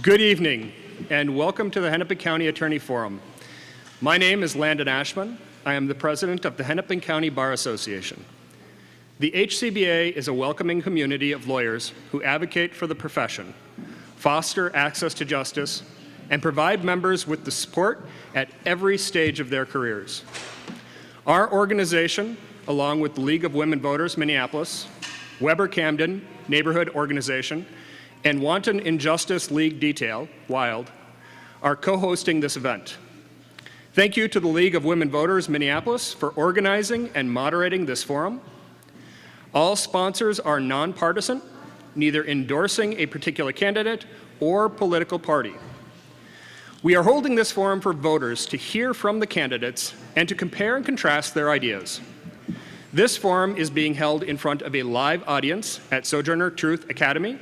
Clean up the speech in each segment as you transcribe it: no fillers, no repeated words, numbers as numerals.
Good evening, and welcome to the Hennepin County Attorney Forum. My name is Landon Ashman. I am the president of the Hennepin County Bar Association. The HCBA is a welcoming community of lawyers who advocate for the profession, foster access to justice, and provide members with the support at every stage of their careers. Our organization, along with the League of Women Voters Minneapolis, Weber Camden Neighborhood Organization, and Wanton Injustice League Detail, WILD, are co-hosting this event. Thank you to the League of Women Voters Minneapolis for organizing and moderating this forum. All sponsors are nonpartisan, neither endorsing a particular candidate or political party. We are holding this forum for voters to hear from the candidates and to compare and contrast their ideas. This forum is being held in front of a live audience at Sojourner Truth Academy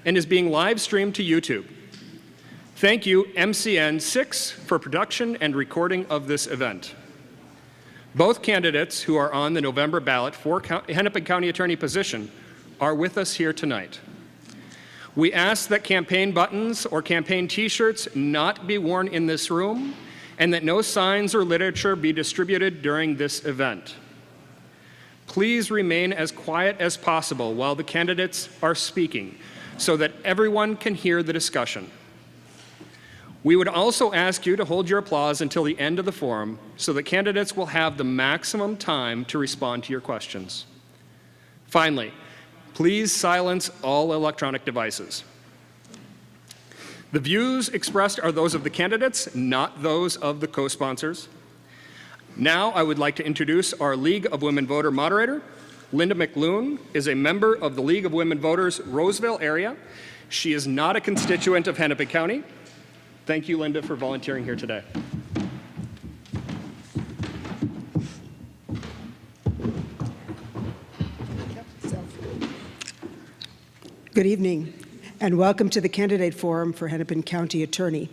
and is being live streamed to YouTube. Thank you, MCN6, for production and recording of this event. Both candidates who are on the November ballot for Hennepin County Attorney position are with us here tonight. We ask that campaign buttons or campaign t-shirts not be worn in this room and that no signs or literature be distributed during this event. Please remain as quiet as possible while the candidates are speaking so that everyone can hear the discussion. We would also ask you to hold your applause until the end of the forum so that candidates will have the maximum time to respond to your questions. Finally, please silence all electronic devices. The views expressed are those of the candidates, not those of the co-sponsors. Now I would like to introduce our League of Women Voter moderator. Linda McLoone is a member of the League of Women Voters Roseville area. She is not a constituent of Hennepin County. Thank you, Linda, for volunteering here today. Good evening, and welcome to the Candidate Forum for Hennepin County Attorney.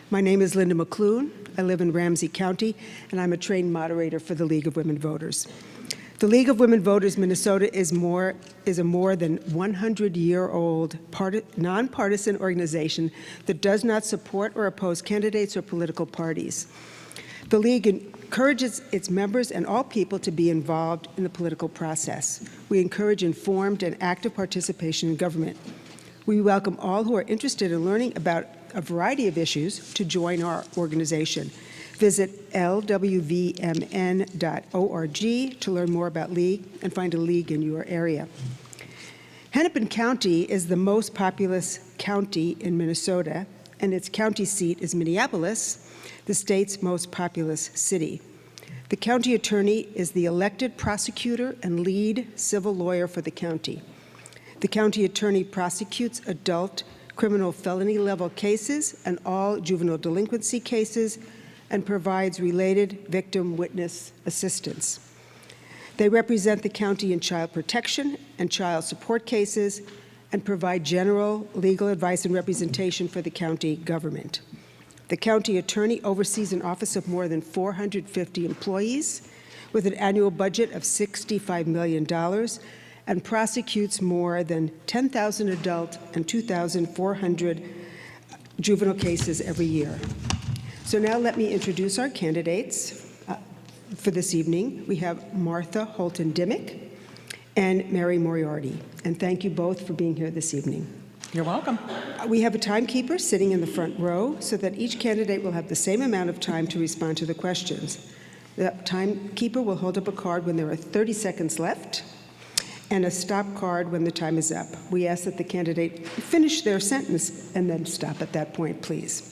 My name is Linda McLoone. I live in Ramsey County, and I'm a trained moderator for the League of Women Voters. The League of Women Voters Minnesota is a more than 100-year-old nonpartisan organization that does not support or oppose candidates or political parties. The League encourages its members and all people to be involved in the political process. We encourage informed and active participation in government. We welcome all who are interested in learning about a variety of issues to join our organization. Visit lwvmn.org to learn more about League and find a League in your area. Hennepin County is the most populous county in Minnesota, and its county seat is Minneapolis, the state's most populous city. The county attorney is the elected prosecutor and lead civil lawyer for the county. The county attorney prosecutes adult criminal felony level cases and all juvenile delinquency cases and provides related victim witness assistance. They represent the county in child protection and child support cases and provide general legal advice and representation for the county government. The county attorney oversees an office of more than 450 employees with an annual budget of $65 million and prosecutes more than 10,000 adult and 2,400 juvenile cases every year. So now let me introduce our candidates for this evening. We have Martha Holton-Dimmick and Mary Moriarty. And thank you both for being here this evening. You're welcome. We have a timekeeper sitting in the front row so that each candidate will have the same amount of time to respond to the questions. The timekeeper will hold up a card when there are 30 seconds left and a stop card when the time is up. We ask that the candidate finish their sentence and then stop at that point, please.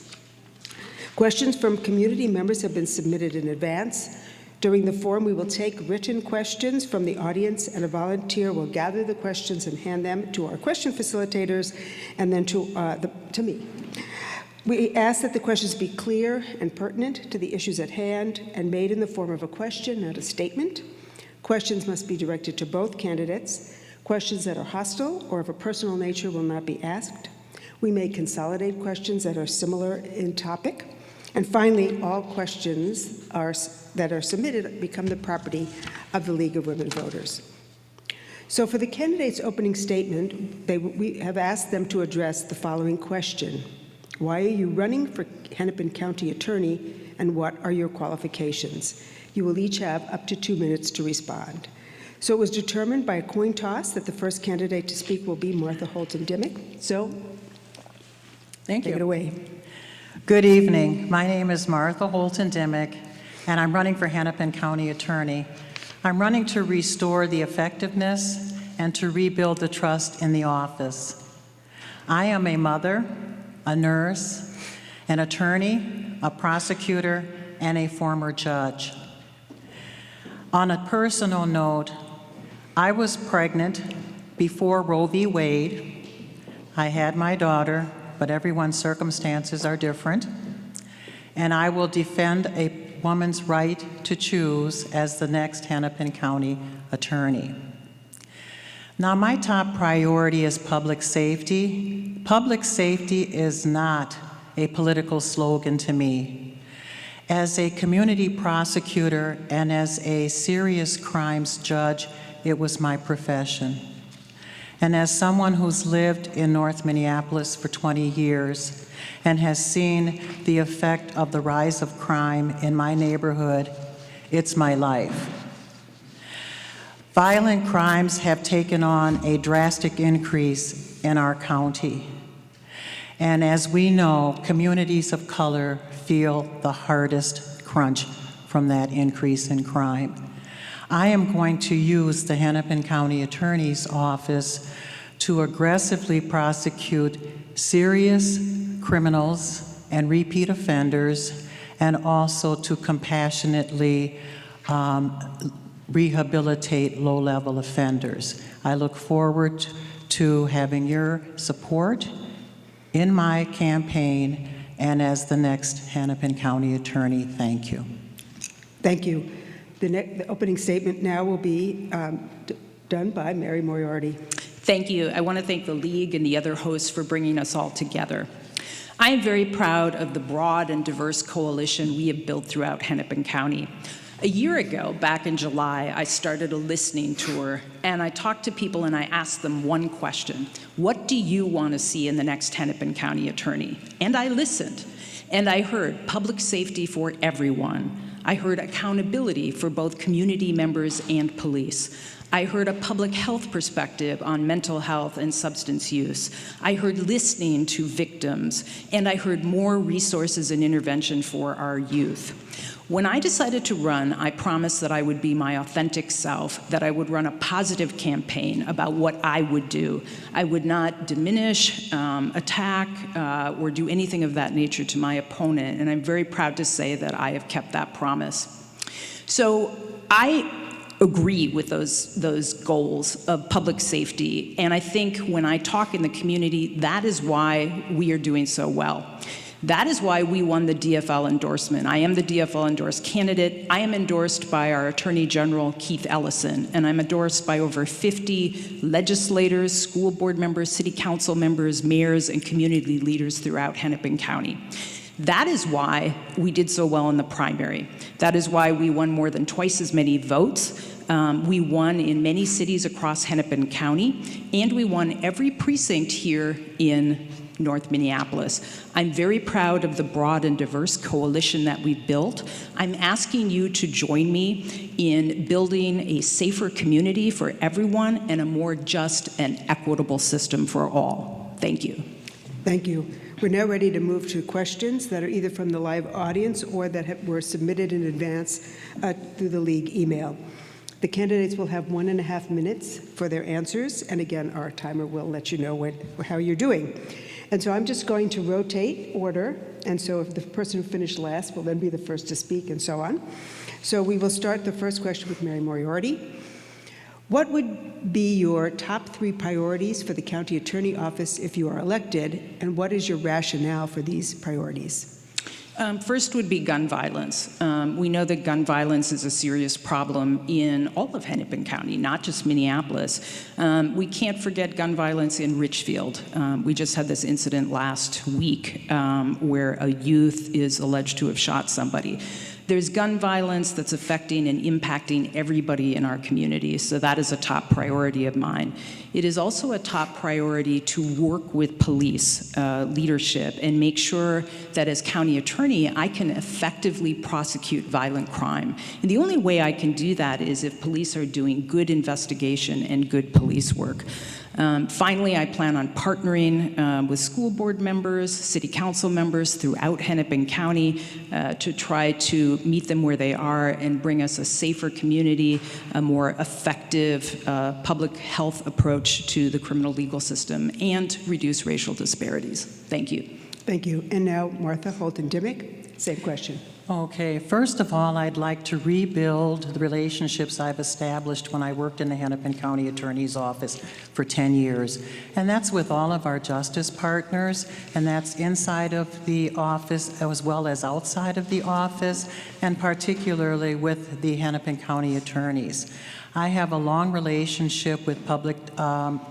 Questions from community members have been submitted in advance. During the forum, we will take written questions from the audience, and a volunteer will gather the questions and hand them to our question facilitators and then to me. We ask that the questions be clear and pertinent to the issues at hand and made in the form of a question, not a statement. Questions must be directed to both candidates. Questions that are hostile or of a personal nature will not be asked. We may consolidate questions that are similar in topic. And finally, all questions that are submitted become the property of the League of Women Voters. So for the candidate's opening statement, we have asked them to address the following question. Why are you running for Hennepin County Attorney, and what are your qualifications? You will each have up to 2 minutes to respond. So it was determined by a coin toss that the first candidate to speak will be Martha Holton Dimmick. So, Thank take you. it away. Good evening. My name is Martha Holton Dimmick, and I'm running for Hennepin County Attorney. I'm running to restore the effectiveness and to rebuild the trust in the office. I am a mother, a nurse, an attorney, a prosecutor, and a former judge. On a personal note, I was pregnant before Roe v. Wade. I had my daughter, but everyone's circumstances are different. And I will defend a woman's right to choose as the next Hennepin County Attorney. Now, my top priority is public safety. Public safety is not a political slogan to me. As a community prosecutor and as a serious crimes judge, it was my profession. And as someone who's lived in North Minneapolis for 20 years and has seen the effect of the rise of crime in my neighborhood, it's my life. Violent crimes have taken on a drastic increase in our county. And as we know, communities of color feel the hardest crunch from that increase in crime. I am going to use the Hennepin County Attorney's Office to aggressively prosecute serious criminals and repeat offenders, and also to compassionately rehabilitate low-level offenders. I look forward to having your support in my campaign and as the next Hennepin County Attorney. Thank you. Thank you. The opening statement now will be done by Mary Moriarty. Thank you. I want to thank the League and the other hosts for bringing us all together. I am very proud of the broad and diverse coalition we have built throughout Hennepin County. A year ago, back in July, I started a listening tour, and I talked to people and I asked them one question: what do you want to see in the next Hennepin County Attorney? And I listened, and I heard public safety for everyone. I heard accountability for both community members and police. I heard a public health perspective on mental health and substance use. I heard listening to victims, and I heard more resources and intervention for our youth. When I decided to run, I promised that I would be my authentic self, that I would run a positive campaign about what I would do. I would not diminish, attack, or do anything of that nature to my opponent, and I'm very proud to say that I have kept that promise. So I agree with those goals of public safety, and I think when I talk in the community, that is why we are doing so well. That is why we won the DFL endorsement. I am the DFL endorsed candidate. I am endorsed by our Attorney General, Keith Ellison, and I'm endorsed by over 50 legislators, school board members, city council members, mayors, and community leaders throughout Hennepin County. That is why we did so well in the primary. That is why we won more than twice as many votes. We won in many cities across Hennepin County, and we won every precinct here in North Minneapolis. I'm very proud of the broad and diverse coalition that we've built. I'm asking you to join me in building a safer community for everyone and a more just and equitable system for all. Thank you. Thank you. We're now ready to move to questions that are either from the live audience or that were submitted in advance through the League email. The candidates will have 1.5 minutes for their answers, and again, our timer will let you know how you're doing. And so I'm just going to rotate order, and so if the person who finished last will then be the first to speak, and so on. So we will start the first question with Mary Moriarty. What would be your top 3 priorities for the county attorney office if you are elected, and what is your rationale for these priorities? First would be gun violence. We know that gun violence is a serious problem in all of Hennepin County, not just Minneapolis. We can't forget gun violence in Richfield. We just had this incident last week where a youth is alleged to have shot somebody. There's gun violence that's affecting and impacting everybody in our community, so that is a top priority of mine. It is also a top priority to work with police leadership and make sure that as county attorney, I can effectively prosecute violent crime. And the only way I can do that is if police are doing good investigation and good police work. Finally, I plan on partnering with school board members, city council members throughout Hennepin County to try to meet them where they are and bring us a safer community, a more effective public health approach to the criminal legal system, and reduce racial disparities. Thank you. Thank you. And now Martha Holton-Dimick, same question. Okay, first of all, I'd like to rebuild the relationships I've established when I worked in the Hennepin County Attorney's Office for 10 years. And that's with all of our justice partners, and that's inside of the office as well as outside of the office, and particularly with the Hennepin County attorneys. I have a long relationship with public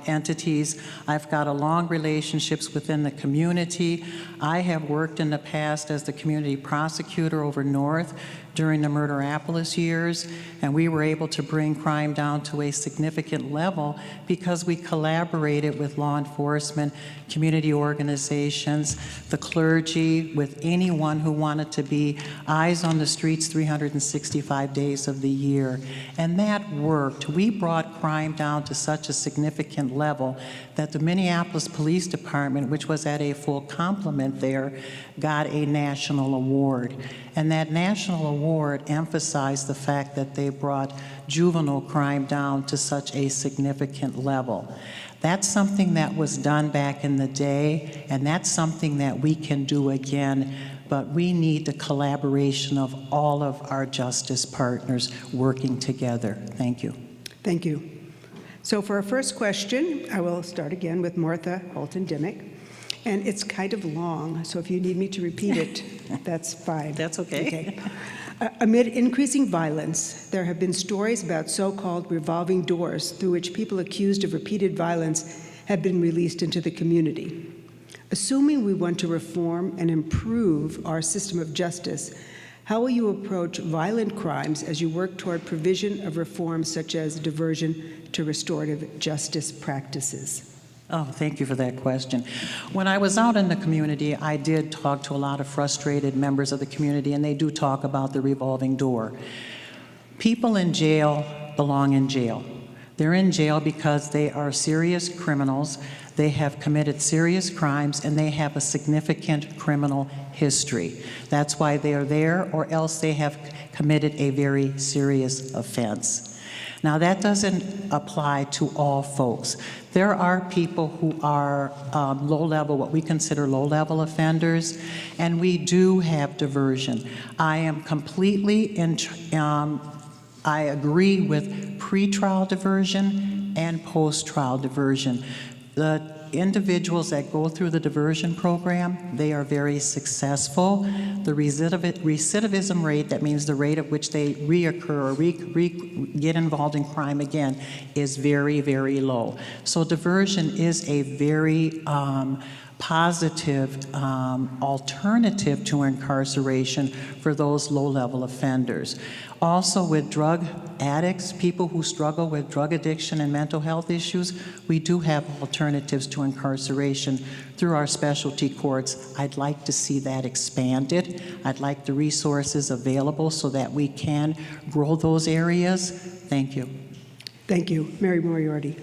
entities. I've got a long relationships within the community. I have worked in the past as the community prosecutor over north during the Murderapolis years, and we were able to bring crime down to a significant level because we collaborated with law enforcement, community organizations, the clergy, with anyone who wanted to be eyes on the streets 365 days of the year. And that worked. We brought crime down to such a significant level that the Minneapolis Police Department, which was at a full complement there, got a national award. And that national award emphasized the fact that they brought juvenile crime down to such a significant level. That's something that was done back in the day, and that's something that we can do again, but we need the collaboration of all of our justice partners working together. Thank you. Thank you. So for our first question, I will start again with Martha Holton-Dimick. And it's kind of long, so if you need me to repeat it, that's fine. That's okay. Amid increasing violence, there have been stories about so-called revolving doors through which people accused of repeated violence have been released into the community. Assuming we want to reform and improve our system of justice, how will you approach violent crimes as you work toward provision of reforms such as diversion to restorative justice practices? Oh, thank you for that question. When I was out in the community, I did talk to a lot of frustrated members of the community, and they do talk about the revolving door. People in jail belong in jail. They're in jail because they are serious criminals, they have committed serious crimes, and they have a significant criminal history. That's why they are there, or else they have committed a very serious offense. Now, that doesn't apply to all folks. There are people who are low-level, what we consider low-level offenders, and we do have diversion. I am completely I agree with pretrial diversion and post-trial diversion. The individuals that go through the diversion program, they are very successful. The recidivism rate, that means the rate at which they reoccur or get involved in crime again, is very, very low. So diversion is a very positive alternative to incarceration for those low-level offenders. Also, with drug addicts, people who struggle with drug addiction and mental health issues, we do have alternatives to incarceration through our specialty courts. I'd like to see that expanded. I'd like the resources available so that we can grow those areas. Thank you. Thank you. Mary Moriarty.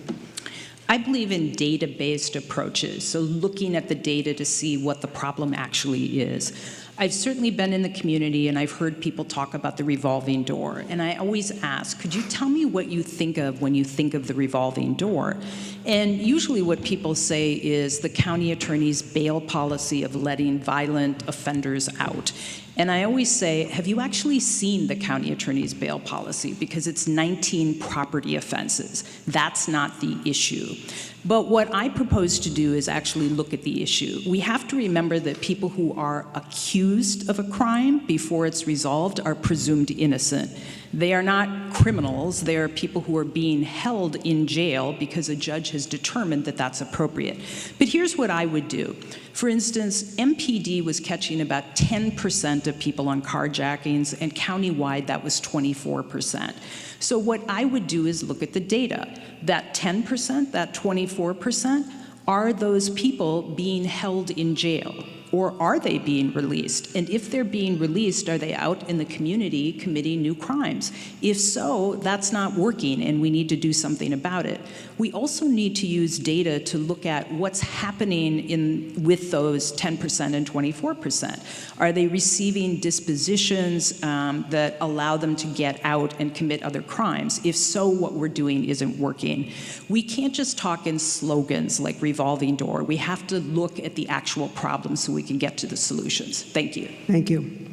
I believe in data-based approaches, so looking at the data to see what the problem actually is. I've certainly been in the community and I've heard people talk about the revolving door, and I always ask, could you tell me what you think of when you think of the revolving door? And usually what people say is the county attorney's bail policy of letting violent offenders out. And I always say, have you actually seen the county attorney's bail policy? Because it's 19 property offenses. That's not the issue. But what I propose to do is actually look at the issue. We have to remember that people who are accused accused of a crime before it's resolved are presumed innocent. They are not criminals. They are people who are being held in jail because a judge has determined that that's appropriate. But here's what I would do. For instance, MPD was catching about 10% of people on carjackings, and countywide that was 24%. So what I would do is look at the data. That 10%, that 24%, are those people being held in jail? Or are they being released? And if they're being released, are they out in the community committing new crimes? If so, that's not working, and we need to do something about it. We also need to use data to look at what's happening with those 10% and 24%. Are they receiving dispositions that allow them to get out and commit other crimes? If so, what we're doing isn't working. We can't just talk in slogans like revolving door. We have to look at the actual problems so we can get to the solutions. Thank you. Thank you.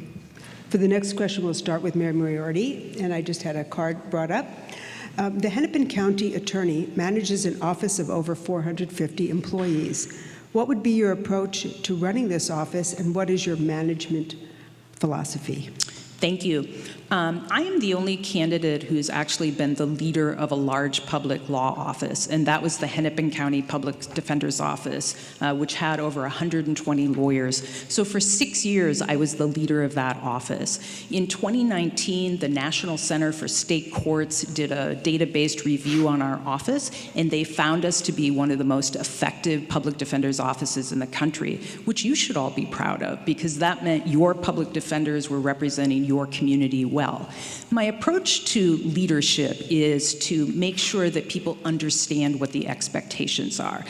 For the next question, we'll start with Mayor Moriarty, and I just had a card brought up. The Hennepin County Attorney manages an office of over 450 employees. What would be your approach to running this office, and what is your management philosophy? Thank you. I am the only candidate who's actually been the leader of a large public law office, and that was the Hennepin County Public Defender's Office, which had over 120 lawyers. So for 6 years, I was the leader of that office. In 2019, the National Center for State Courts did a data-based review on our office, and they found us to be one of the most effective public defender's offices in the country, which you should all be proud of, because that meant your public defenders were representing your community well. My approach to leadership is to make sure that people understand what the expectations are.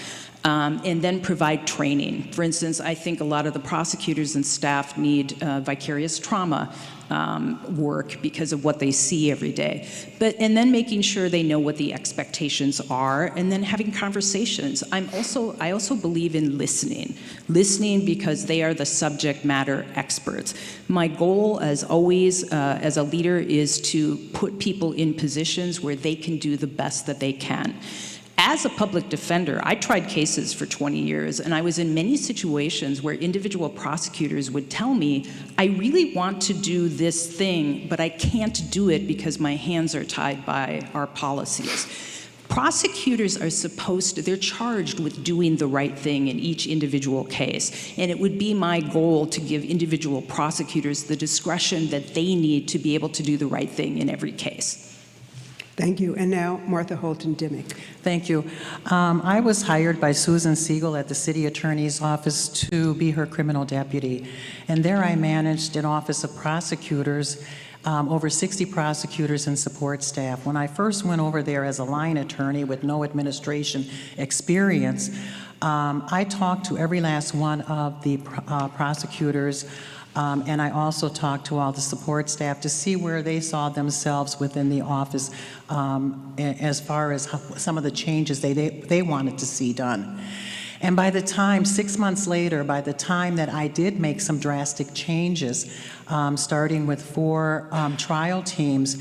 And then provide training. For instance, I think a lot of the prosecutors and staff need vicarious trauma work because of what they see every day. And then making sure they know what the expectations are, and then having conversations. I also believe in listening. Listening because they are the subject matter experts. My goal, as always, as a leader, is to put people in positions where they can do the best that they can. As a public defender, I tried cases for 20 years, and I was in many situations where individual prosecutors would tell me, I really want to do this thing, but I can't do it because my hands are tied by our policies. Prosecutors are they're charged with doing the right thing in each individual case, and it would be my goal to give individual prosecutors the discretion that they need to be able to do the right thing in every case. Thank you. And now, Martha Holton-Dimick. Thank you. I was hired by Susan Siegel at the City Attorney's Office to be her criminal deputy. And there I managed an office of prosecutors, over 60 prosecutors and support staff. When I first went over there as a line attorney with no administration experience, I talked to every last one of the prosecutors, and I also talked to all the support staff to see where they saw themselves within the office as far as some of the changes they wanted to see done. And by the time, 6 months later, by the time that I did make some drastic changes, starting with 4 trial teams,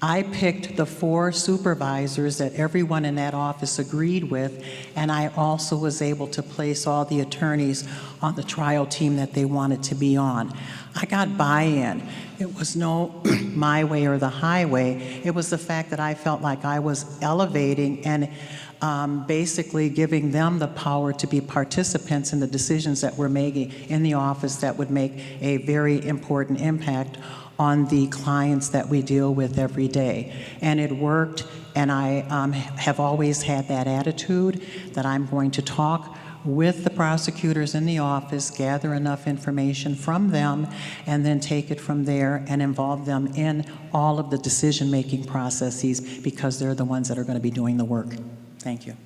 I picked the 4 supervisors that everyone in that office agreed with, and I also was able to place all the attorneys on the trial team that they wanted to be on. I got buy-in. It was no my way or the highway. It was the fact that I felt like I was elevating and basically giving them the power to be participants in the decisions that we're making in the office that would make a very important impact on the clients that we deal with every day. And it worked, and I have always had that attitude that I'm going to talk with the prosecutors in the office, gather enough information from them, and then take it from there and involve them in all of the decision-making processes, because they're the ones that are going to be doing the work. Thank you.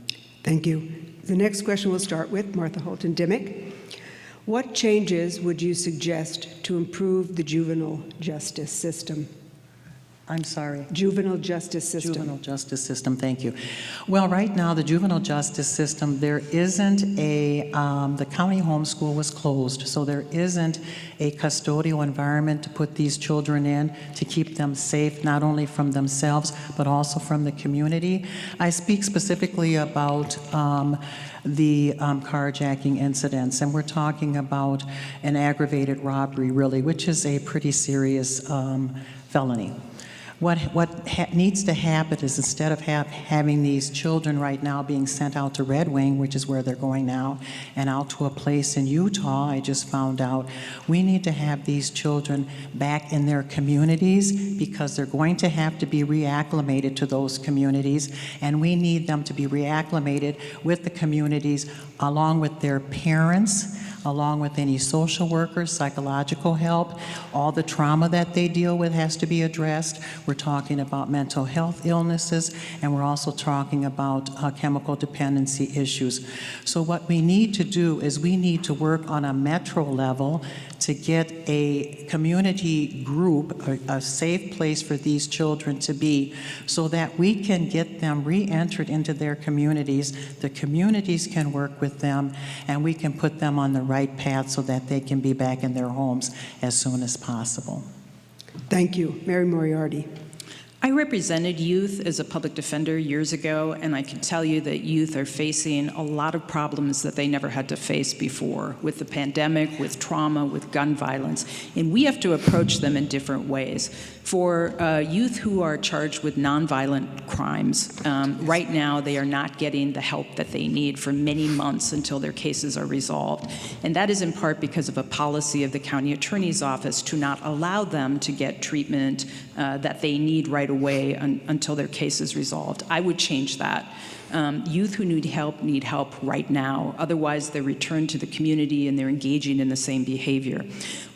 Thank you. The next question we'll start with Martha Holton-Dimick. What changes would you suggest to improve the juvenile justice system? I'm sorry. Juvenile justice system. Juvenile justice system, thank you. Well, right now, the juvenile justice system, there isn't a, the county homeschool was closed, so there isn't a custodial environment to put these children in to keep them safe, not only from themselves, but also from the community. I speak specifically about the carjacking incidents, and we're talking about an aggravated robbery, really, which is a pretty serious felony. What needs to happen is, instead of having these children right now being sent out to Red Wing, which is where they're going now, and out to a place in Utah, I just found out, we need to have these children back in their communities, because they're going to have to be reacclimated to those communities, and we need them to be reacclimated with the communities along with their parents, along with any social workers, psychological help. All the trauma that they deal with has to be addressed. We're talking about mental health illnesses, and we're also talking about chemical dependency issues. So what we need to do is we need to work on a metro level to get a community group, a safe place for these children to be, so that we can get them re-entered into their communities. The communities can work with them, and we can put them on the right path so that they can be back in their homes as soon as possible. Thank you. Mary Moriarty. I represented youth as a public defender years ago, and I can tell you that youth are facing a lot of problems that they never had to face before, with the pandemic, with trauma, with gun violence, and we have to approach them in different ways. For youth who are charged with nonviolent crimes, right now they are not getting the help that they need for many months until their cases are resolved, and that is in part because of a policy of the county attorney's office to not allow them to get treatment that they need right away until their case is resolved. I would change that. Youth who need help right now. Otherwise, they're returned to the community and they're engaging in the same behavior.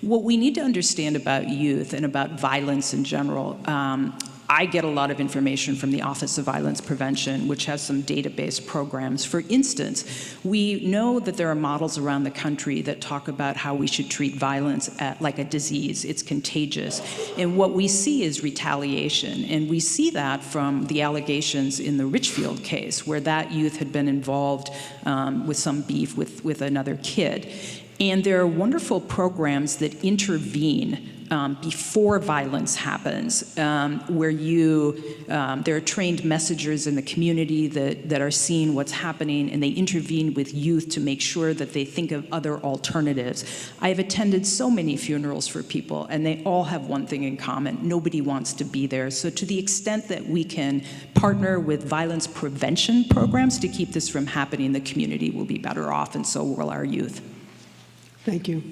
What we need to understand about youth and about violence in general, I get a lot of information from the Office of Violence Prevention, which has some database programs. For instance, we know that there are models around the country that talk about how we should treat violence like a disease. It's contagious. And what we see is retaliation. And we see that from the allegations in the Richfield case, where that youth had been involved with some beef with another kid. And there are wonderful programs that intervene before violence happens, where there are trained messengers in the community that are seeing what's happening, and they intervene with youth to make sure that they think of other alternatives. I have attended so many funerals for people, and they all have one thing in common: nobody wants to be there. So to the extent that we can partner with violence prevention programs to keep this from happening, the community will be better off, and so will our youth. Thank you.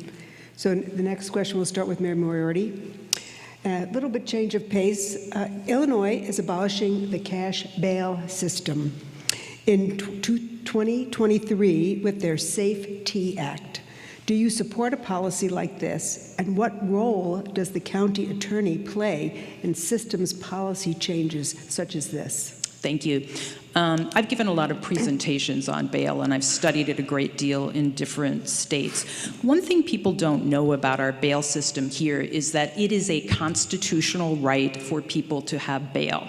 So the next question will start with Mary Moriarty. A little bit change of pace. Illinois is abolishing the cash bail system in 2023 with their Safe T Act. Do you support a policy like this? And what role does the county attorney play in systems policy changes such as this? Thank you. I've given a lot of presentations on bail, and I've studied it a great deal in different states. One thing people don't know about our bail system here is that it is a constitutional right for people to have bail.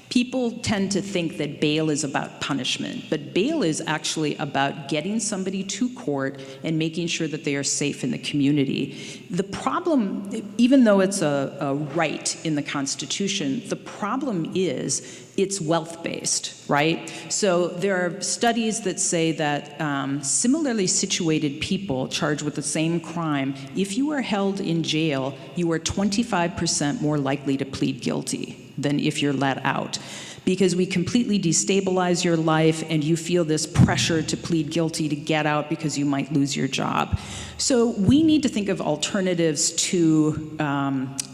People tend to think that bail is about punishment, but bail is actually about getting somebody to court and making sure that they are safe in the community. The problem, even though it's a right in the Constitution, the problem is it's wealth-based, right? So there are studies that say that similarly situated people charged with the same crime, if you are held in jail, you are 25% more likely to plead guilty than if you're let out, because we completely destabilize your life and you feel this pressure to plead guilty to get out because you might lose your job. So we need to think of alternatives to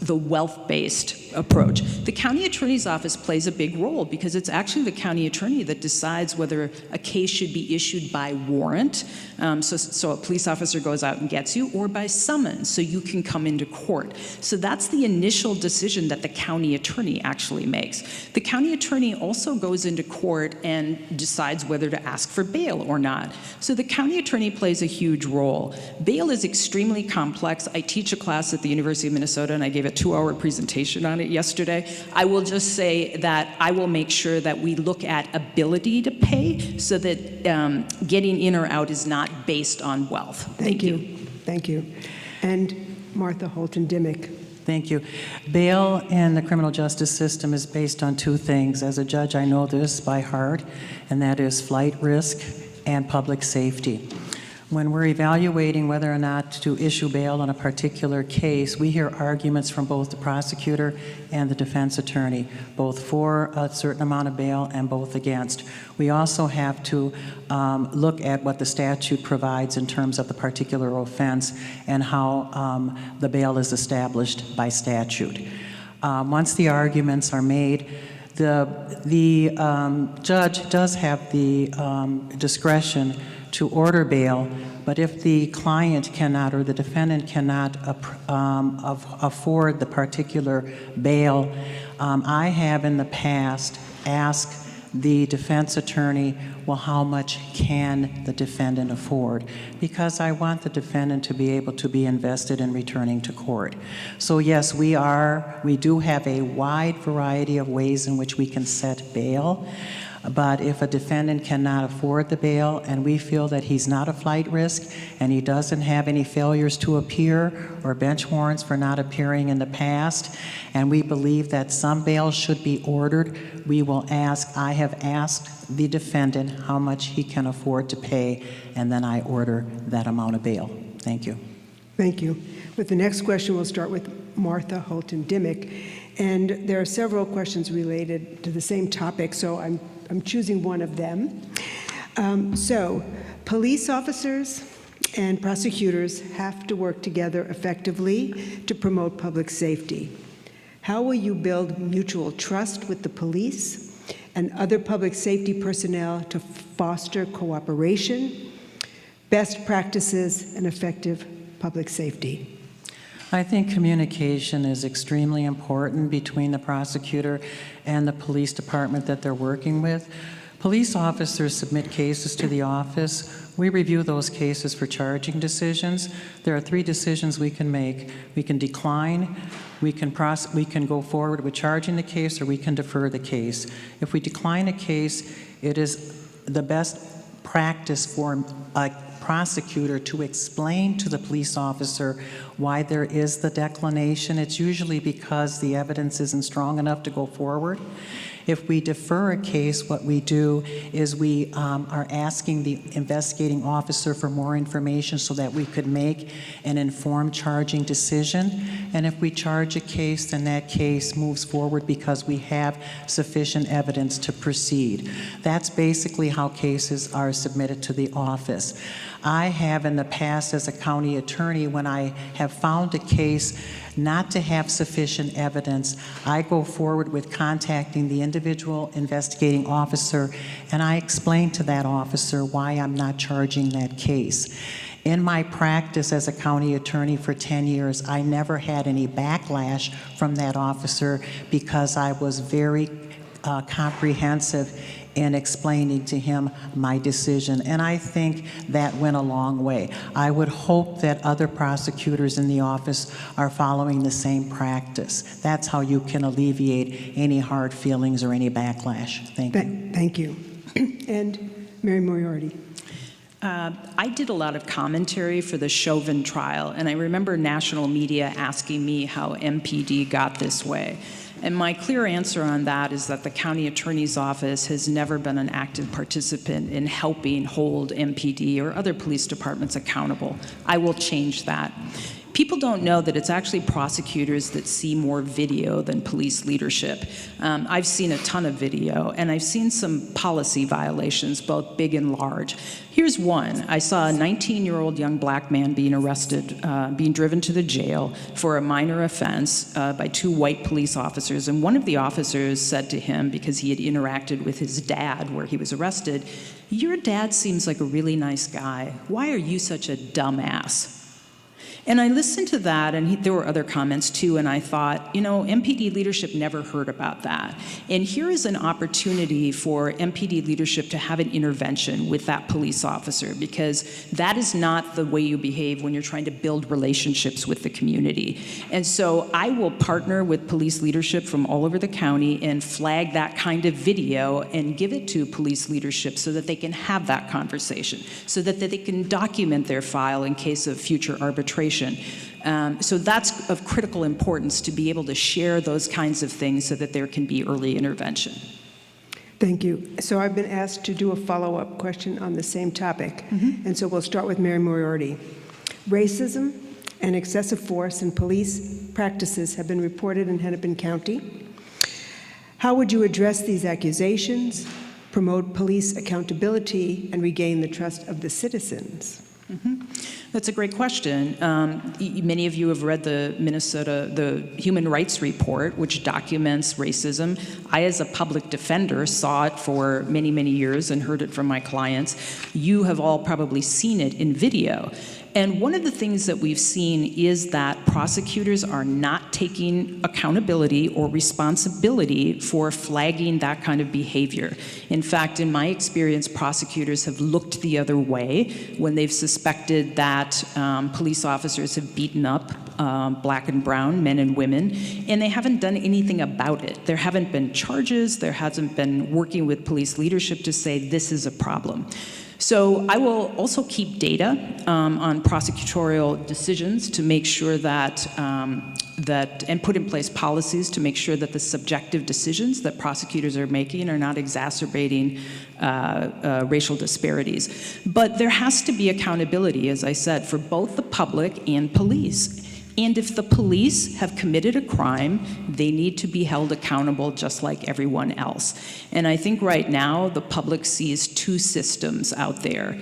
the wealth-based approach. The county attorney's office plays a big role because it's actually the county attorney that decides whether a case should be issued by warrant, so a police officer goes out and gets you, or by summons, so you can come into court. So that's the initial decision that the county attorney actually makes. The county attorney attorney also goes into court and decides whether to ask for bail or not. So the county attorney plays a huge role. Bail is extremely complex. I teach a class at the University of Minnesota, and I gave a 2-hour presentation on it yesterday. I will just say that I will make sure that we look at ability to pay so that getting in or out is not based on wealth. Thank you. Thank you. And Martha Holton Dimmick. Thank you. Bail in the criminal justice system is based on 2 things. As a judge, I know this by heart, and that is flight risk and public safety. When we're evaluating whether or not to issue bail on a particular case, we hear arguments from both the prosecutor and the defense attorney, both for a certain amount of bail and both against. We also have to look at what the statute provides in terms of the particular offense and how the bail is established by statute. Once the arguments are made, the judge does have the discretion to order bail, but if the client cannot or the defendant cannot afford the particular bail, I have in the past asked the defense attorney, well, how much can the defendant afford? Because I want the defendant to be able to be invested in returning to court. So yes, we do have a wide variety of ways in which we can set bail. But if a defendant cannot afford the bail and we feel that he's not a flight risk and he doesn't have any failures to appear or bench warrants for not appearing in the past, and we believe that some bail should be ordered, we will ask, I have asked the defendant how much he can afford to pay, and then I order that amount of bail. Thank you. Thank you. With the next question, we'll start with Martha Holton Dimmick. And there are several questions related to the same topic, so I'm choosing one of them. So, police officers and prosecutors have to work together effectively to promote public safety. How will you build mutual trust with the police and other public safety personnel to foster cooperation, best practices, and effective public safety? I think communication is extremely important between the prosecutor and the police department that they're working with. Police officers submit cases to the office. We review those cases for charging decisions. There are 3 decisions we can make. We can decline, we can go forward with charging the case, or we can defer the case. If we decline a case, it is the best practice for a prosecutor to explain to the police officer why there is the declination. It's usually because the evidence isn't strong enough to go forward. If we defer a case, what we do is we are asking the investigating officer for more information so that we could make an informed charging decision. And if we charge a case, then that case moves forward because we have sufficient evidence to proceed. That's basically how cases are submitted to the office. I have in the past as a county attorney, when I have found a case not to have sufficient evidence, I go forward with contacting the individual investigating officer, and I explain to that officer why I'm not charging that case. In my practice as a county attorney for 10 years, I never had any backlash from that officer because I was very comprehensive in explaining to him my decision, and I think that went a long way. I would hope that other prosecutors in the office are following the same practice. That's how you can alleviate any hard feelings or any backlash. Thank you. Thank you. And Mary Moriarty. I did a lot of commentary for the Chauvin trial, and I remember national media asking me how MPD got this way. And my clear answer on that is that the county attorney's office has never been an active participant in helping hold MPD or other police departments accountable. I will change that. People don't know that it's actually prosecutors that see more video than police leadership. I've seen a ton of video, and I've seen some policy violations, both big and large. Here's one. I saw a 19-year-old young black man being arrested, being driven to the jail for a minor offense by 2 white police officers, and one of the officers said to him, because he had interacted with his dad where he was arrested, "Your dad seems like a really nice guy. Why are you such a dumbass?" And I listened to that, and there were other comments too, and I thought, you know, MPD leadership never heard about that. And here is an opportunity for MPD leadership to have an intervention with that police officer, because that is not the way you behave when you're trying to build relationships with the community. And so I will partner with police leadership from all over the county and flag that kind of video and give it to police leadership so that they can have that conversation, so that they can document their file in case of future arbitration. So that's of critical importance, to be able to share those kinds of things so that there can be early intervention. Thank you. So I've been asked to do a follow-up question on the same topic. And so we'll start with Mary Moriarty. Racism and excessive force in police practices have been reported in Hennepin County. How would you address these accusations, promote police accountability, and regain the trust of the citizens? That's a great question. Many of you have read the Human Rights Report, which documents racism. I, as a public defender, saw it for many, many years and heard it from my clients. You have all probably seen it in video. And one of the things that we've seen is that prosecutors are not taking accountability or responsibility for flagging that kind of behavior. In fact, in my experience, prosecutors have looked the other way when they've suspected that police officers have beaten up black and brown men and women, and they haven't done anything about it. There haven't been charges, there hasn't been working with police leadership to say this is a problem. So I will also keep data on prosecutorial decisions to make sure that, and put in place policies to make sure that the subjective decisions that prosecutors are making are not exacerbating racial disparities. But there has to be accountability, as I said, for both the public and police. And if the police have committed a crime, they need to be held accountable just like everyone else. And I think right now the public sees two systems out there.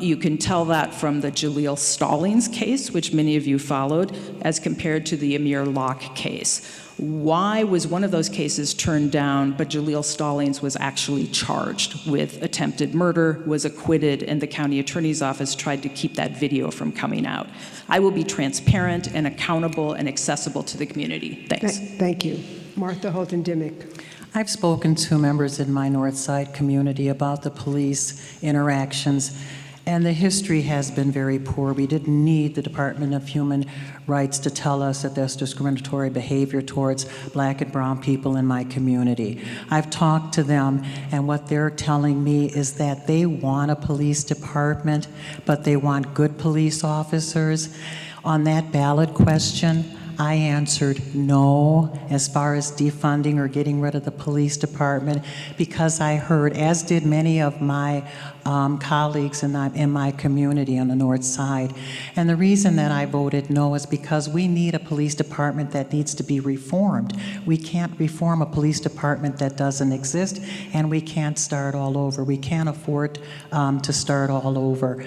You can tell that from the Jaleel Stallings case, which many of you followed, as compared to the Amir Locke case. Why was one of those cases turned down, but Jaleel Stallings was actually charged with attempted murder, was acquitted, and the county attorney's office tried to keep that video from coming out? I will be transparent and accountable and accessible to the community. Thanks. Thank you. Martha Holton Dimmick. I've spoken to members in my North Side community about the police interactions, and the history has been very poor. We didn't need the Department of Human Rights to tell us that there's discriminatory behavior towards black and brown people in my community. I've talked to them, and what they're telling me is that they want a police department, but they want good police officers. On that ballot question, I answered no as far as defunding or getting rid of the police department, because I heard, as did many of my colleagues in my community on the North Side. And the reason that I voted no is because we need a police department that needs to be reformed. We can't reform a police department that doesn't exist, and we can't start all over. We can't afford to start all over.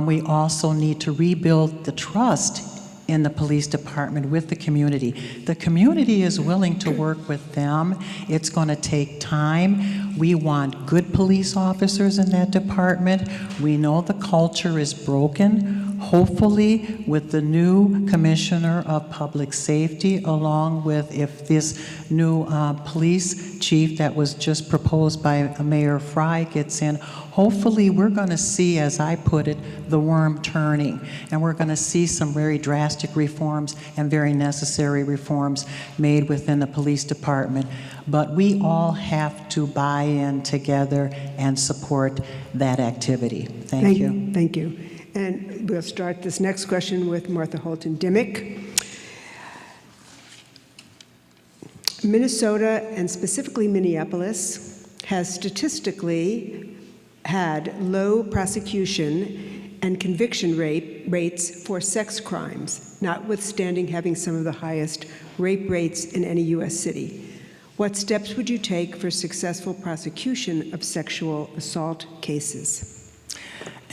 We also need to rebuild the trust in the police department with the community. The community is willing to work with them. It's going to take time. We want good police officers in that department. We know the culture is broken. Hopefully, with the new Commissioner of Public Safety, along with if this new police chief that was just proposed by Mayor Fry gets in, hopefully we're going to see, as I put it, the worm turning, and we're going to see some very drastic reforms and very necessary reforms made within the police department. But we all have to buy in together and support that activity. Thank you. Thank you. And we'll start this next question with Martha Holton Dimmick. Minnesota, and specifically Minneapolis, has statistically had low prosecution and conviction rates for sex crimes, notwithstanding having some of the highest rape rates in any U.S. city. What steps would you take for successful prosecution of sexual assault cases?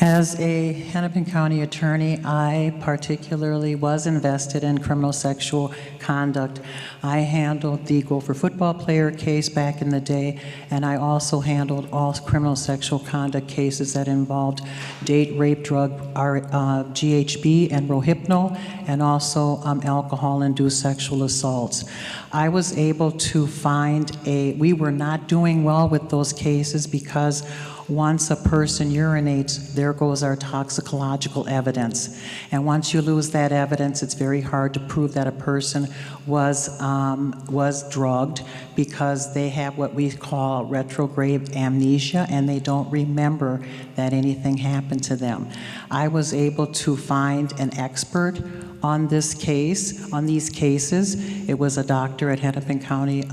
As a Hennepin County attorney, I particularly was invested in criminal sexual conduct. I handled the Gopher football player case back in the day, and I also handled all criminal sexual conduct cases that involved date rape, drug, GHB, and Rohypnol, and also alcohol-induced sexual assaults. I was able to find we were not doing well with those cases because once a person urinates, there goes our toxicological evidence. And once you lose that evidence, it's very hard to prove that a person was drugged, because they have what we call retrograde amnesia, and they don't remember that anything happened to them. I was able to find an expert on this case, on these cases. It was a doctor at Hennepin County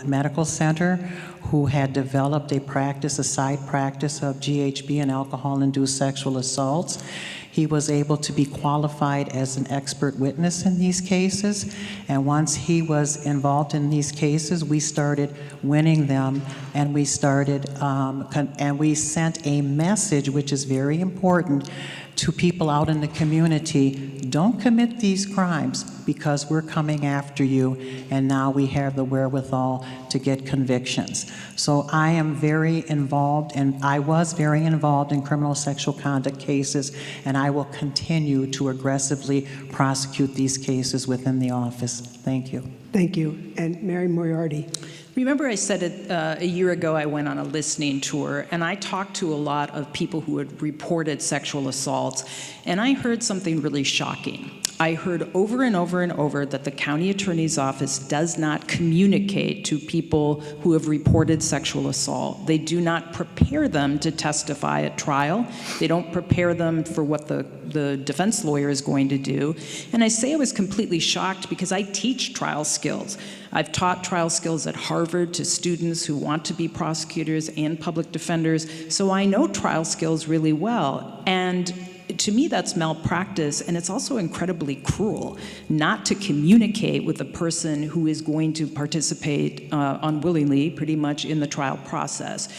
Medical Center who had developed a side practice of GHB and alcohol-induced sexual assaults. He was able to be qualified as an expert witness in these cases, and once he was involved in these cases, we started winning them, and we started, and we sent a message, which is very important, to people out in the community: don't commit these crimes, because we're coming after you, and now we have the wherewithal to get convictions. So I am very involved, and I was very involved in criminal sexual conduct cases, and I will continue to aggressively prosecute these cases within the office. Thank you. Thank you. And Mary Moriarty. Remember I said it a year ago, I went on a listening tour, and I talked to a lot of people who had reported sexual assaults, and I heard something really shocking. I heard over and over and over that the county attorney's office does not communicate to people who have reported sexual assault. They do not prepare them to testify at trial. They don't prepare them for what the defense lawyer is going to do. And I say I was completely shocked because I teach trial skills. I've taught trial skills at Harvard to students who want to be prosecutors and public defenders, so I know trial skills really well. And to me, that's malpractice, and it's also incredibly cruel not to communicate with a person who is going to participate unwillingly, pretty much, in the trial process.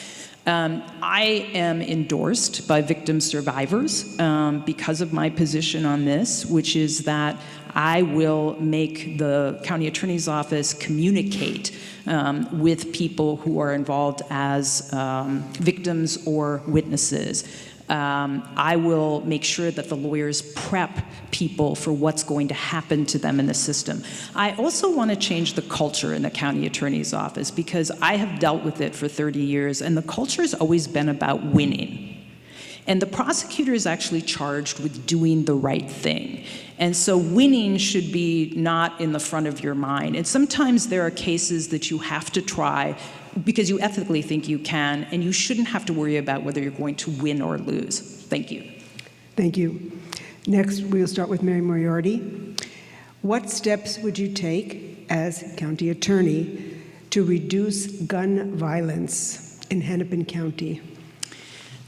I am endorsed by victim survivors because of my position on this, which is that I will make the county attorney's office communicate with people who are involved as victims or witnesses. I will make sure that the lawyers prep people for what's going to happen to them in the system. I also want to change the culture in the county attorney's office, because I have dealt with it for 30 years, and the culture has always been about winning. And the prosecutor is actually charged with doing the right thing. And so winning should be not in the front of your mind. And sometimes there are cases that you have to try because you ethically think you can, and you shouldn't have to worry about whether you're going to win or lose. Thank you. Thank you. Next, we'll start with Mary Moriarty. What steps would you take as county attorney to reduce gun violence in Hennepin County?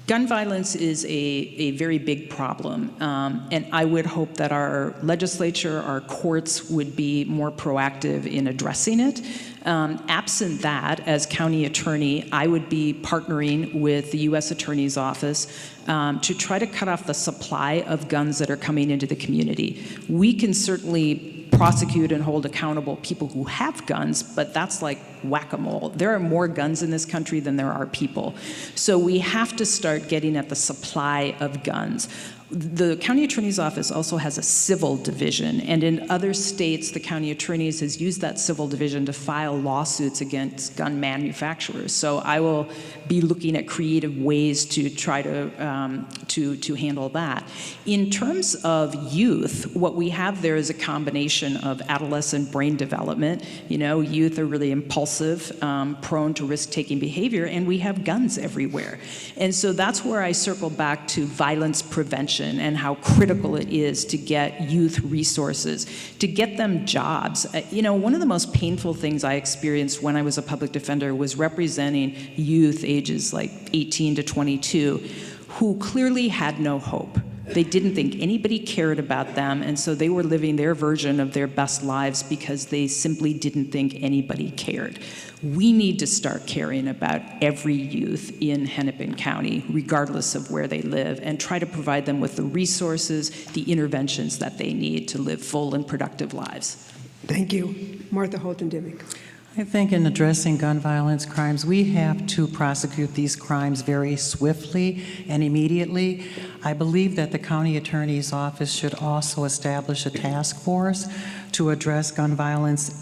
Gun violence is a very big problem, and I would hope that our legislature, our courts would be more proactive in addressing it. Absent that, as county attorney, I would be partnering with the U.S. Attorney's Office to try to cut off the supply of guns that are coming into the community. We can certainly prosecute and hold accountable people who have guns, but that's like whack-a-mole. There are more guns in this country than there are people. So we have to start getting at the supply of guns. The county attorney's office also has a civil division, and in other states, the county attorneys has used that civil division to file lawsuits against gun manufacturers. So I will be looking at creative ways to try to handle that. In terms of youth, what we have there is a combination of adolescent brain development. You know, youth are really impulsive, prone to risk-taking behavior, and we have guns everywhere. And so that's where I circle back to violence prevention and how critical it is to get youth resources, to get them jobs. You know, one of the most painful things I experienced when I was a public defender was representing youth ages like 18 to 22 who clearly had no hope. They didn't think anybody cared about them, and so they were living their version of their best lives because they simply didn't think anybody cared. We need to start caring about every youth in Hennepin County, regardless of where they live, and try to provide them with the resources, the interventions that they need to live full and productive lives. Thank you. Martha Holton Dimick. I think in addressing gun violence crimes, we have to prosecute these crimes very swiftly and immediately. I believe that the county attorney's office should also establish a task force to address gun violence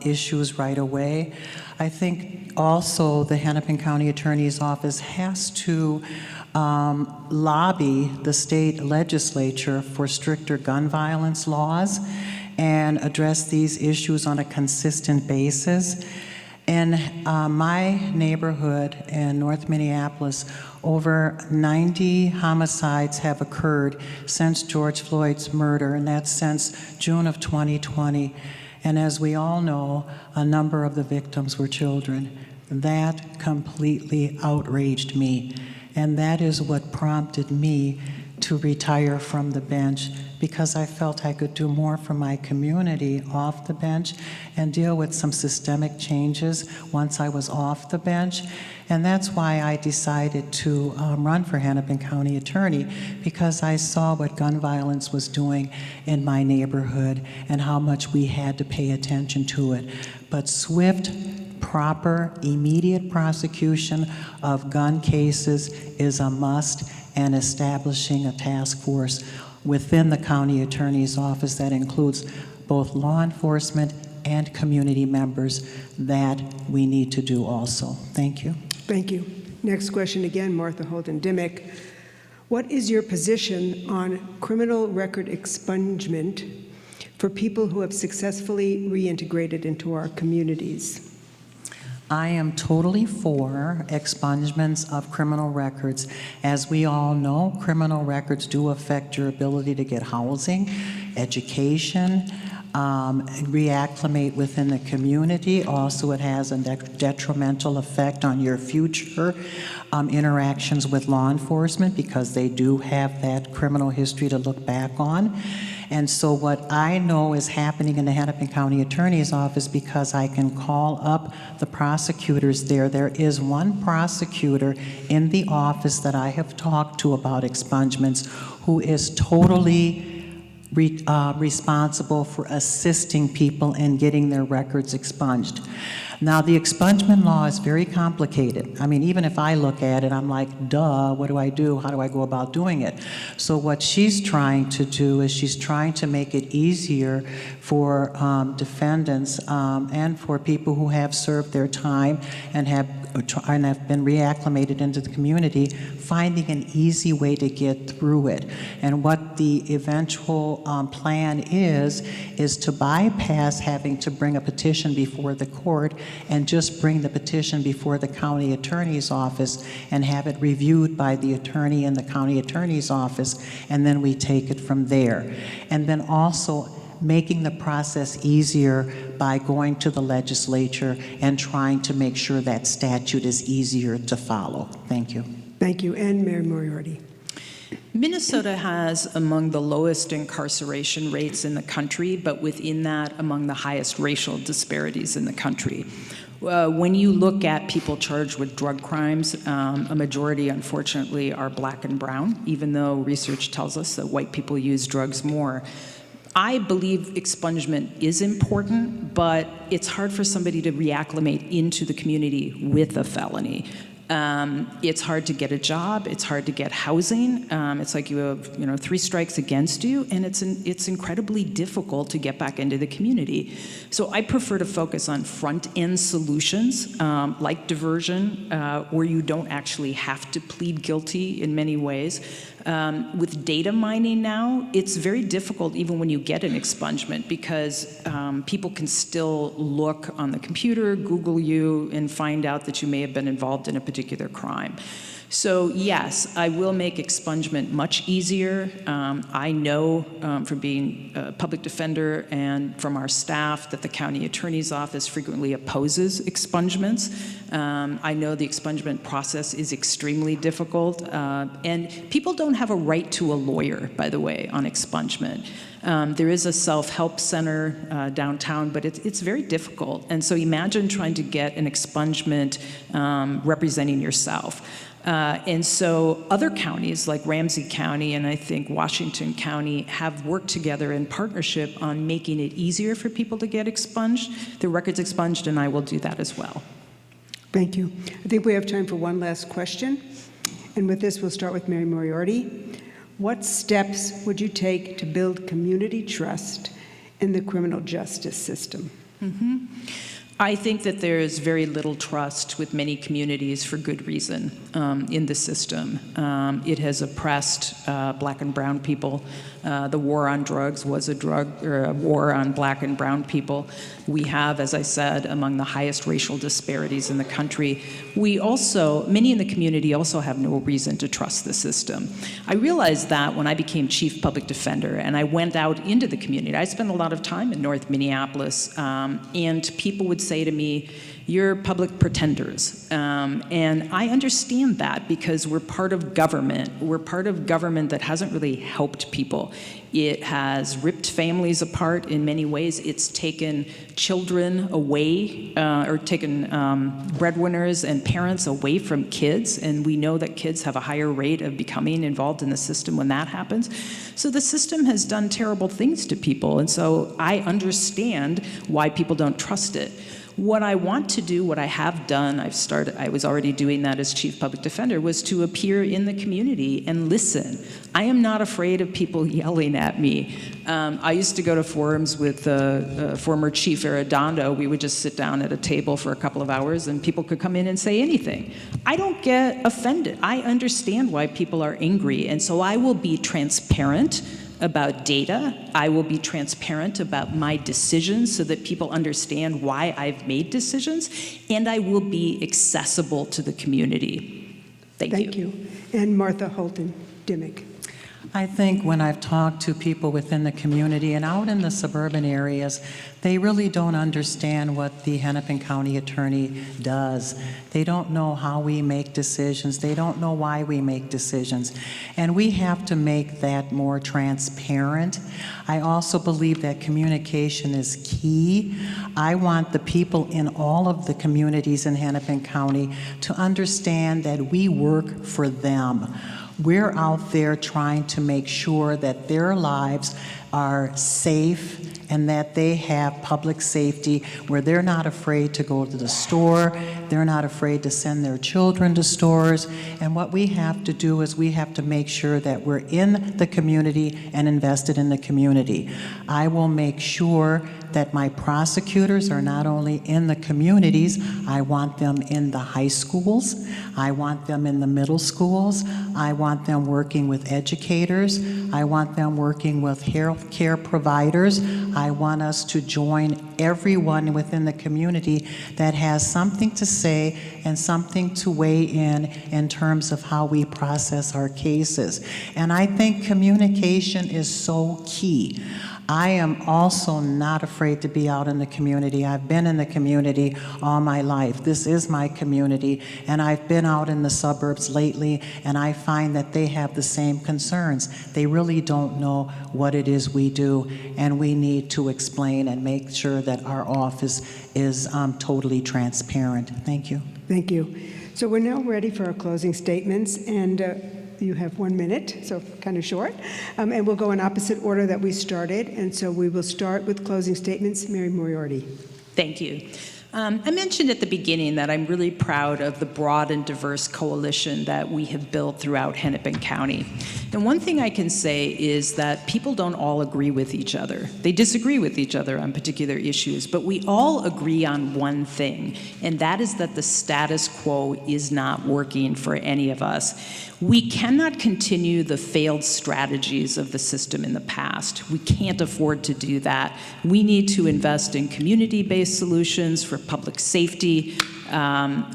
issues right away. I think also the Hennepin County Attorney's Office has to lobby the state legislature for stricter gun violence laws and address these issues on a consistent basis. In my neighborhood in North Minneapolis, over 90 homicides have occurred since George Floyd's murder, and that's since June of 2020. And as we all know, a number of the victims were children. That completely outraged me, and that is what prompted me to retire from the bench, because I felt I could do more for my community off the bench and deal with some systemic changes once I was off the bench. And that's why I decided to run for Hennepin County Attorney, because I saw what gun violence was doing in my neighborhood and how much we had to pay attention to it. But swift, proper, immediate prosecution of gun cases is a must, and establishing a task force within the county attorney's office that includes both law enforcement and community members, that we need to do also. Thank you. Thank you. Next question again, Martha Holton Dimick. What is your position on criminal record expungement for people who have successfully reintegrated into our communities? I am totally for expungements of criminal records. As we all know, criminal records do affect your ability to get housing, education, reacclimate within the community. Also, it has a detrimental effect on your future interactions with law enforcement, because they do have that criminal history to look back on. And so what I know is happening in the Hennepin County Attorney's Office, because I can call up the prosecutors there. There is one prosecutor in the office that I have talked to about expungements who is totally responsible for assisting people in getting their records expunged. Now, the expungement law is very complicated. I mean, even if I look at it, I'm like, duh, what do I do? How do I go about doing it? So what she's trying to do is she's trying to make it easier for defendants and for people who have served their time and have been reacclimated into the community, finding an easy way to get through it. And what the eventual plan is to bypass having to bring a petition before the court and just bring the petition before the county attorney's office and have it reviewed by the attorney in the county attorney's office, and then we take it from there. And then also making the process easier by going to the legislature and trying to make sure that statute is easier to follow. Thank you. Thank you. And Mary Moriarty. Minnesota has among the lowest incarceration rates in the country, but within that, among the highest racial disparities in the country. When you look at people charged with drug crimes, a majority, unfortunately, are black and brown, even though research tells us that white people use drugs more. I believe expungement is important, but it's hard for somebody to reacclimate into the community with a felony. It's hard to get a job. It's hard to get housing. It's like you have, 3 strikes against you, and it's incredibly difficult to get back into the community. So I prefer to focus on front-end solutions like diversion, where you don't actually have to plead guilty in many ways. With data mining now, it's very difficult even when you get an expungement, because people can still look on the computer, Google you, and find out that you may have been involved in a particular particular crime. So yes, I will make expungement much easier. I know from being a public defender and from our staff that the county attorney's office frequently opposes expungements. I know the expungement process is extremely difficult, and people don't have a right to a lawyer, by the way, on expungement. There is a self-help center downtown, but it's very difficult. And so imagine trying to get an expungement representing yourself. And so other counties like Ramsey County and I think Washington County have worked together in partnership on making it easier for people to get expunged, their records expunged, and I will do that as well. Thank you. I think we have time for one last question. And with this, we'll start with Mary Moriarty. What steps would you take to build community trust in the criminal justice system? I think that there is very little trust with many communities for good reason in the system. It has oppressed black and brown people. The war on drugs was a war on black and brown people. We have, as I said, among the highest racial disparities in the country. Many in the community also have no reason to trust the system. I realized that when I became chief public defender and I went out into the community. I spent a lot of time in North Minneapolis, and people would say to me, "You're public pretenders." And I understand that because we're part of government. We're part of government that hasn't really helped people. It has ripped families apart in many ways. It's taken children away, or taken breadwinners and parents away from kids, and we know that kids have a higher rate of becoming involved in the system when that happens. So the system has done terrible things to people, and so I understand why people don't trust it. What I want to do, what I have done, I was already doing that as chief public defender, was to appear in the community and listen. I am not afraid of people yelling at me. I used to go to forums with former Chief Arredondo. We would just sit down at a table for a couple of hours and people could come in and say anything. I don't get offended. I understand why people are angry, and so I will be transparent about data. I will be transparent about my decisions so that people understand why I've made decisions, and I will be accessible to the community. Thank you. And Martha Holton Dimmick. I think when I've talked to people within the community and out in the suburban areas, they really don't understand what the Hennepin County Attorney does. They don't know how we make decisions. They don't know why we make decisions. And we have to make that more transparent. I also believe that communication is key. I want the people in all of the communities in Hennepin County to understand that we work for them. We're out there trying to make sure that their lives are safe and that they have public safety where they're not afraid to go to the store, they're not afraid to send their children to stores. And what we have to do is we have to make sure that we're in the community and invested in the community. I will make sure that my prosecutors are not only in the communities, I want them in the high schools, I want them in the middle schools, I want them working with educators, I want them working with health care providers. I want us to join everyone within the community that has something to say and something to weigh in terms of how we process our cases. And I think communication is so key. I am also not afraid to be out in the community. I've been in the community all my life. This is my community, and I've been out in the suburbs lately, and I find that they have the same concerns. They really don't know what it is we do, and we need to explain and make sure that our office is totally transparent. Thank you. Thank you. So we're now ready for our closing statements, and you have 1 minute, so kind of short. And we'll go in opposite order that we started. And so we will start with closing statements. Mary Moriarty. Thank you. I mentioned at the beginning that I'm really proud of the broad and diverse coalition that we have built throughout Hennepin County. And one thing I can say is that people don't all agree with each other. They disagree with each other on particular issues, but we all agree on one thing, and that is that the status quo is not working for any of us. We cannot continue the failed strategies of the system in the past. We can't afford to do that. We need to invest in community-based solutions for public safety.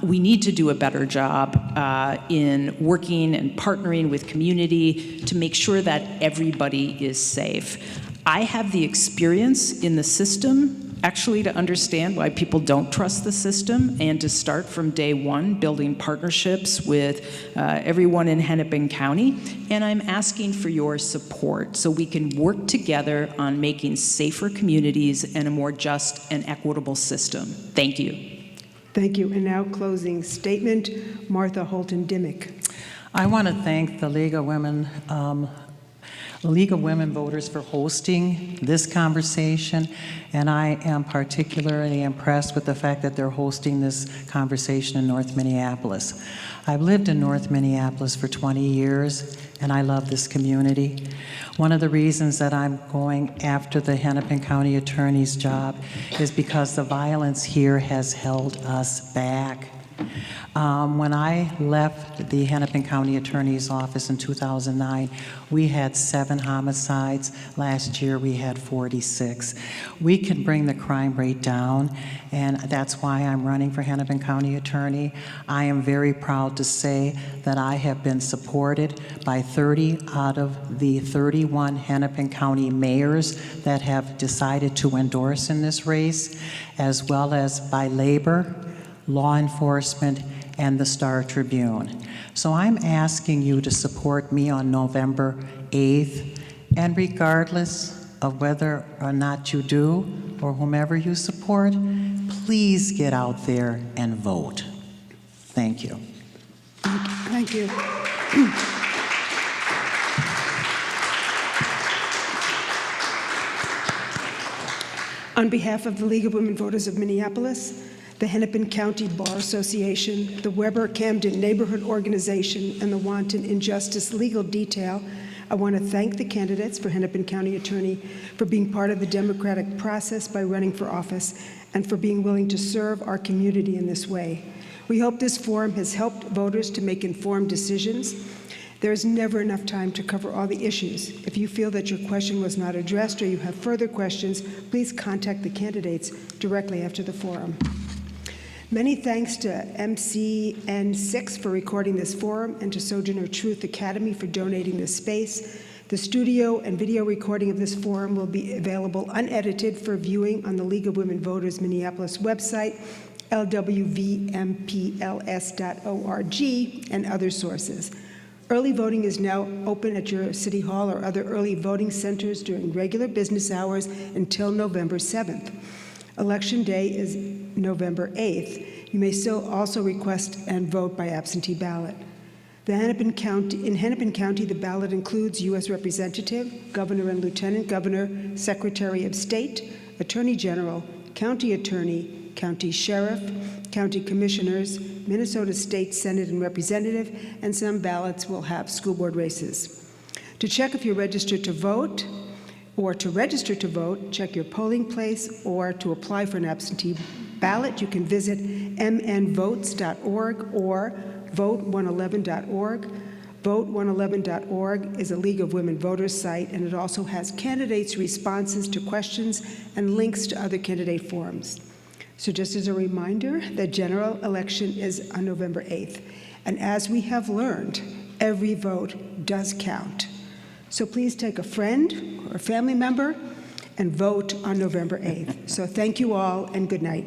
We need to do a better job in working and partnering with community to make sure that everybody is safe. I have the experience in the system actually to understand why people don't trust the system and to start from day one building partnerships with everyone in Hennepin County. And I'm asking for your support so we can work together on making safer communities and a more just and equitable system. Thank you. Thank you. And now closing statement, Martha Holton Dimmick. I want to thank the League of Women Voters for hosting this conversation, and I am particularly impressed with the fact that they're hosting this conversation in North Minneapolis. I've lived in North Minneapolis for 20 years, and I love this community. One of the reasons that I'm going after the Hennepin County Attorney's job is because the violence here has held us back. When I left the Hennepin County Attorney's Office in 2009, we had 7 homicides. Last year, we had 46. We can bring the crime rate down, and that's why I'm running for Hennepin County Attorney. I am very proud to say that I have been supported by 30 out of the 31 Hennepin County mayors that have decided to endorse in this race, as well as by labor, law enforcement, and the Star Tribune. So I'm asking you to support me on November 8th, and regardless of whether or not you do, or whomever you support, please get out there and vote. Thank you. Thank you. On behalf of the League of Women Voters of Minneapolis, the Hennepin County Bar Association, the Weber-Camden Neighborhood Organization, and the Wanton Injustice Legal Detail, I want to thank the candidates for Hennepin County Attorney for being part of the democratic process by running for office and for being willing to serve our community in this way. We hope this forum has helped voters to make informed decisions. There is never enough time to cover all the issues. If you feel that your question was not addressed or you have further questions, please contact the candidates directly after the forum. Many thanks to MCN6 for recording this forum and to Sojourner Truth Academy for donating this space. The studio and video recording of this forum will be available unedited for viewing on the League of Women Voters Minneapolis website, lwvmpls.org, and other sources. Early voting is now open at your City Hall or other early voting centers during regular business hours until November 7th. Election Day is November 8th. You may still also request and vote by absentee ballot. In Hennepin County, the ballot includes U.S. Representative, Governor and Lieutenant Governor, Secretary of State, Attorney General, County Attorney, County Sheriff, County Commissioners, Minnesota State Senate and Representative, and some ballots will have school board races. To check if you're registered to vote, or to register to vote, check your polling place, or to apply for an absentee ballot, you can visit mnvotes.org or vote111.org. Vote111.org is a League of Women Voters site, and it also has candidates' responses to questions and links to other candidate forums. So just as a reminder, the general election is on November 8th. And as we have learned, every vote does count. So please take a friend or a family member and vote on November 8th. So thank you all and good night.